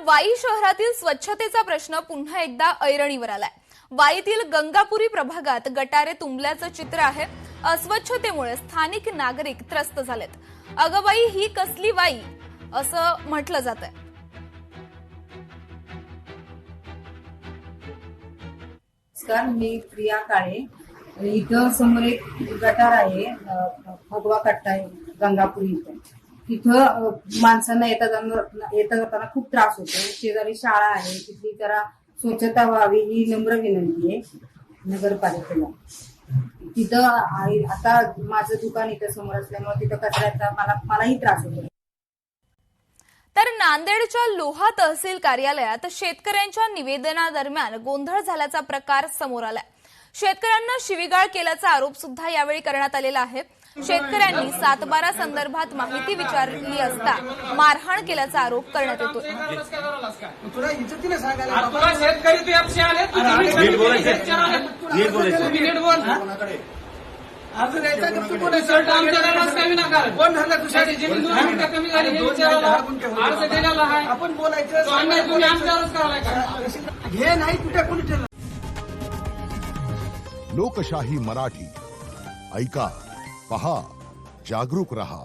वाई शहरातील स्वच्छतेचा प्रश्न पुन्हा एकदा ऐरणीवर आलाय। वाईतील गंगापुरी प्रभागात गटारे तुंबल्याचं चित्र आहे। अस्वच्छतेमुळे स्थानिक नागरिक त्रस्त झालेत। अगं बाई, ही कसली वाई असं म्हटलं जातंय। नमस्कार, मी प्रिया काळे। इथं समोर एक गटार आहे, भगवा कट्टा आहे गंगापुरी इथं। तिथं माणसांना येता जाताना खूप त्रास होतो। शेजारी शाळा आहे, तिथली जरा स्वच्छता व्हावी ही नम्र विनंती आहे नगरपालिकेला। तिथं आता माझं दुकान इथं समोर असल्यामुळे तिथं कचऱ्याचा मलाही त्रास होतो। तर नांदेडच्या लोहा तहसील कार्यालयात शेतकऱ्यांच्या निवेदनादरम्यान गोंधळ झाल्याचा प्रकार समोर आलाय। शेतकऱ्यांना शिवीगाळ केल्याचा आरोप सुद्धा यावेळी करण्यात आलेला आहे। शेतकऱ्यांनी 7/12 संदर्भात माहिती विचारली असता मारहाण केल्याचा आरोप करण्यात येतोय। अर्ज द्यायचा की तू कोण शर्ट आमच्या विनाकारण कोण झाला तुझ्याची जमीन 2 मिनिटं कमी झाली हे विचारायला अर्ज दिलेला आहे। आपण बोलायचं तुम्ही आमच्यावरच करायला घे नाही कुठे कोणी ठेवलं। लोकशाही मराठी ऐका, पहा, जागरूक रहा।